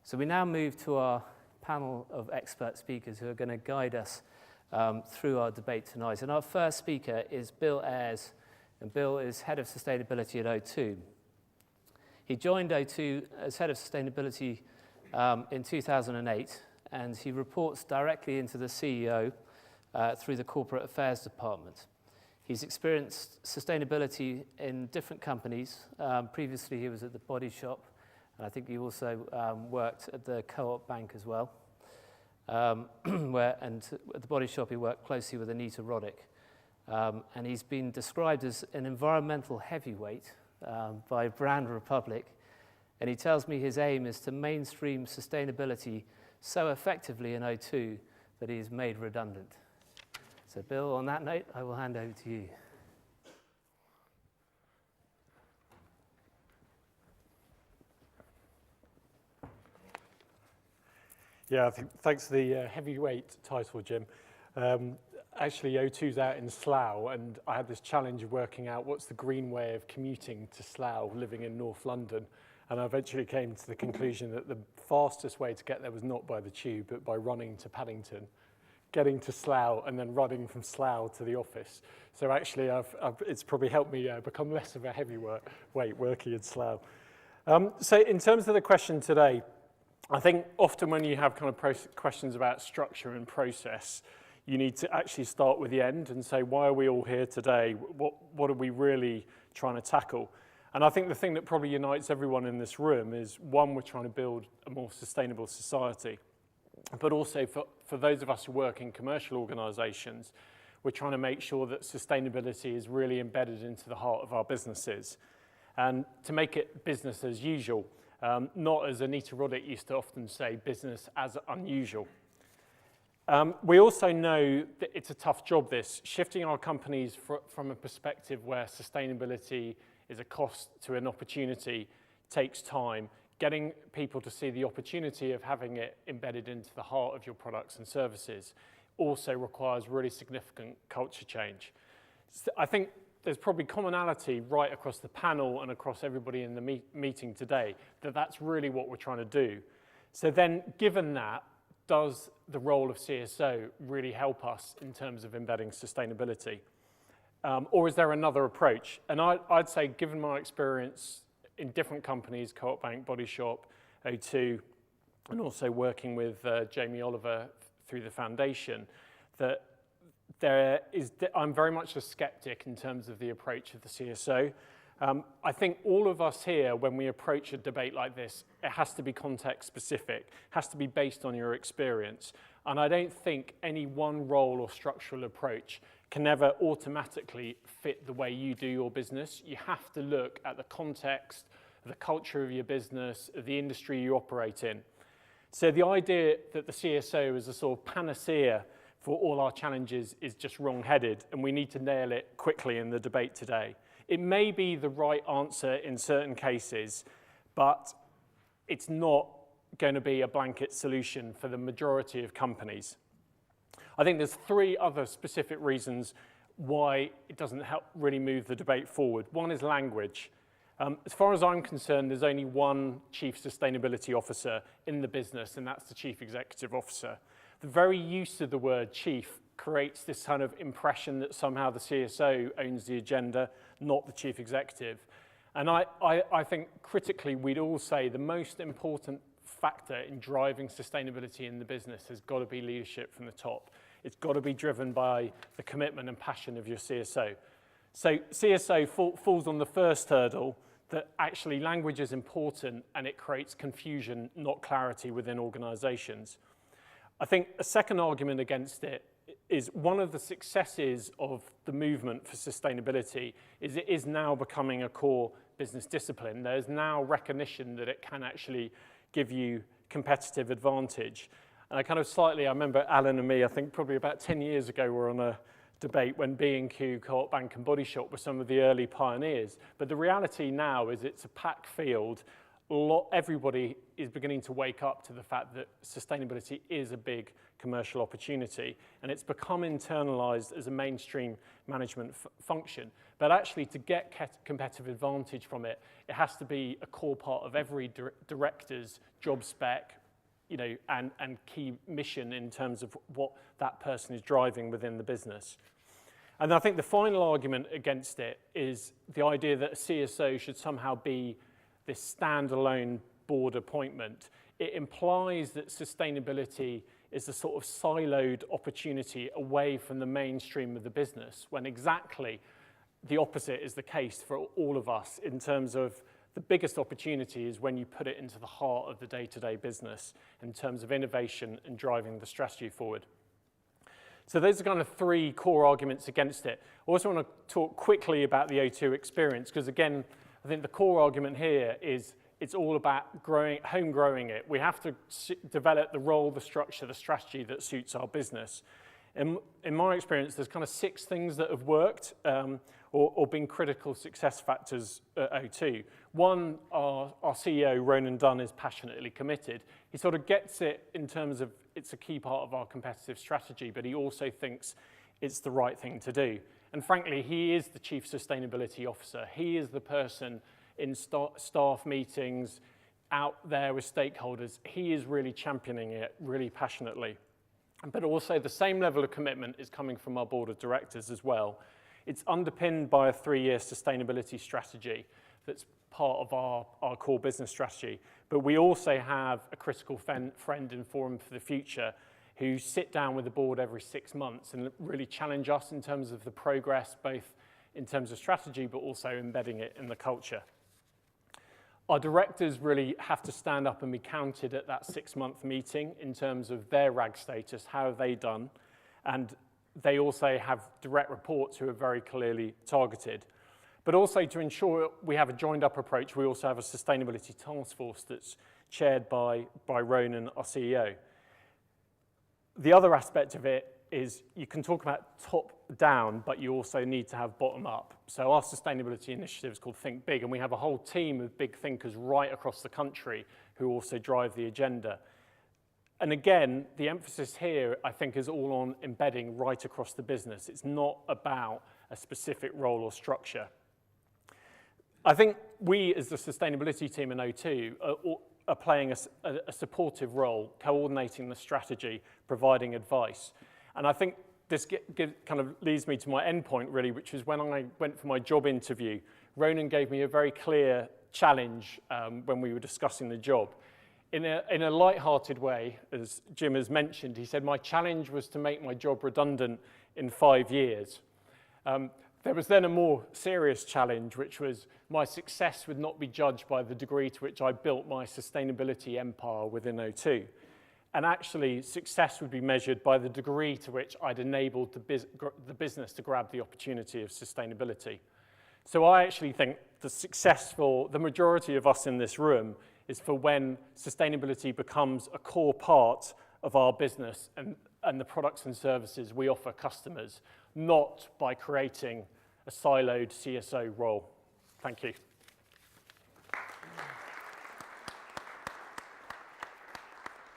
So we now move to our panel of expert speakers who are going to guide us through our debate tonight. And our first speaker is Bill Eyres, and Bill is Head of Sustainability at O2. He joined O2 as Head of Sustainability in 2008, and he reports directly into the CEO through the Corporate Affairs Department. He's experienced sustainability in different companies. Previously, he was at the Body Shop, and I think he also worked at the Co-op Bank as well. And at the Body Shop, he worked closely with Anita Roddick. And he's been described as an environmental heavyweight by Brand Republic. And he tells me his aim is to mainstream sustainability so effectively in O2 that he is made redundant. So Bill, on that note, I will hand over to you. Yeah, thanks for the heavyweight title, Jim. Actually, O2's out in Slough, and I had this challenge of working out what's the green way of commuting to Slough, living in North London. And I eventually came to the conclusion that the fastest way to get there was not by the tube, but by running to Paddington, getting to Slough, and then running from Slough to the office. So actually, it's probably helped me become less of a heavyweight working in Slough. So in terms of the question today, I think often when you have kind of questions about structure and process, you need to actually start with the end and say, why are we all here today? What are we really trying to tackle? And I think the thing that probably unites everyone in this room is, one, we're trying to build a more sustainable society. But also for those of us who work in commercial organizations, we're trying to make sure that sustainability is really embedded into the heart of our businesses. And to make it business as usual, not, as Anita Roddick used to often say, business as unusual. We also know that it's a tough job, this, shifting our companies from a perspective where sustainability is a cost to an opportunity takes time. Getting people to see the opportunity of having it embedded into the heart of your products and services also requires really significant culture change. So I think there's probably commonality right across the panel and across everybody in the meeting today that that's really what we're trying to do. So then, given that, does the role of CSO really help us in terms of embedding sustainability? Or is there another approach? And I'd say, given my experience in different companies, Co-op Bank, Body Shop, O2, and also working with Jamie Oliver through the foundation, that I'm very much a skeptic in terms of the approach of the CSO. I think all of us here, when we approach a debate like this, it has to be context specific, has to be based on your experience. And I don't think any one role or structural approach can ever automatically fit the way you do your business. You have to look at the context, the culture of your business, of the industry you operate in. So the idea that the CSO is a sort of panacea for all our challenges is just wrong-headed, and we need to nail it quickly in the debate today. It may be the right answer in certain cases, but it's not going to be a blanket solution for the majority of companies. I think there's three other specific reasons why it doesn't help really move the debate forward. One is language. As far as I'm concerned, there's only one chief sustainability officer in the business, and that's the chief executive officer. The very use of the word chief creates this kind of impression that somehow the CSO owns the agenda, not the chief executive. And I think critically we'd all say the most important factor in driving sustainability in the business has got to be leadership from the top. It's got to be driven by the commitment and passion of your CSO. So CSO falls on the first hurdle, that actually language is important and it creates confusion, not clarity within organizations. I think a second argument against it is one of the successes of the movement for sustainability is it is now becoming a core business discipline. There's now recognition that it can actually give you competitive advantage. And I remember Alan and me, I think probably about 10 years ago, were on a debate when B&Q, Co-op Bank and Body Shop were some of the early pioneers. But the reality now is it's a packed field. everybody is beginning to wake up to the fact that sustainability is a big commercial opportunity, and it's become internalized as a mainstream management function. But actually, to get competitive advantage from it, it has to be a core part of every director's job spec, you know, and key mission in terms of what that person is driving within the business. And I think the final argument against it is the idea that a CSO should somehow be this standalone board appointment. It implies that sustainability is a sort of siloed opportunity away from the mainstream of the business, when exactly the opposite is the case for all of us in terms of the biggest opportunity is when you put it into the heart of the day-to-day business in terms of innovation and driving the strategy forward. So those are kind of three core arguments against it. I also want to talk quickly about the O2 experience, because again, I think the core argument here is it's all about home growing it. We have to develop the role, the structure, the strategy that suits our business. In my experience, there's kind of 6 things that have worked or been critical success factors at O2. One, our CEO, Ronan Dunn, is passionately committed. He sort of gets it in terms of it's a key part of our competitive strategy, but he also thinks it's the right thing to do. And frankly, he is the Chief Sustainability Officer. He is the person in staff meetings, out there with stakeholders. He is really championing it really passionately. But also the same level of commitment is coming from our board of directors as well. It's underpinned by a 3-year sustainability strategy that's part of our core business strategy. But we also have a critical friend in Forum for the Future who sit down with the board every 6 months and really challenge us in terms of the progress, both in terms of strategy, but also embedding it in the culture. Our directors really have to stand up and be counted at that 6-month meeting in terms of their RAG status, how have they done, and they also have direct reports who are very clearly targeted. But also to ensure we have a joined-up approach, we also have a sustainability task force that's chaired by Ronan, our CEO. The other aspect of it is you can talk about top-down, but you also need to have bottom-up. So our sustainability initiative is called Think Big, and we have a whole team of big thinkers right across the country who also drive the agenda. And again, the emphasis here, I think, is all on embedding right across the business. It's not about a specific role or structure. I think we, as the sustainability team in O2, are playing a supportive role, coordinating the strategy, providing advice. And I think this kind of leads me to my end point, really, which is when I went for my job interview, Ronan gave me a very clear challenge when we were discussing the job. In a light-hearted way, as Jim has mentioned, he said, my challenge was to make my job redundant in 5 years. There was then a more serious challenge, which was my success would not be judged by the degree to which I built my sustainability empire within O2. And actually, success would be measured by the degree to which I'd enabled the business to grab the opportunity of sustainability. So I actually think the majority of us in this room is for when sustainability becomes a core part of our business and the products and services we offer customers, not by creating a siloed CSO role. Thank you.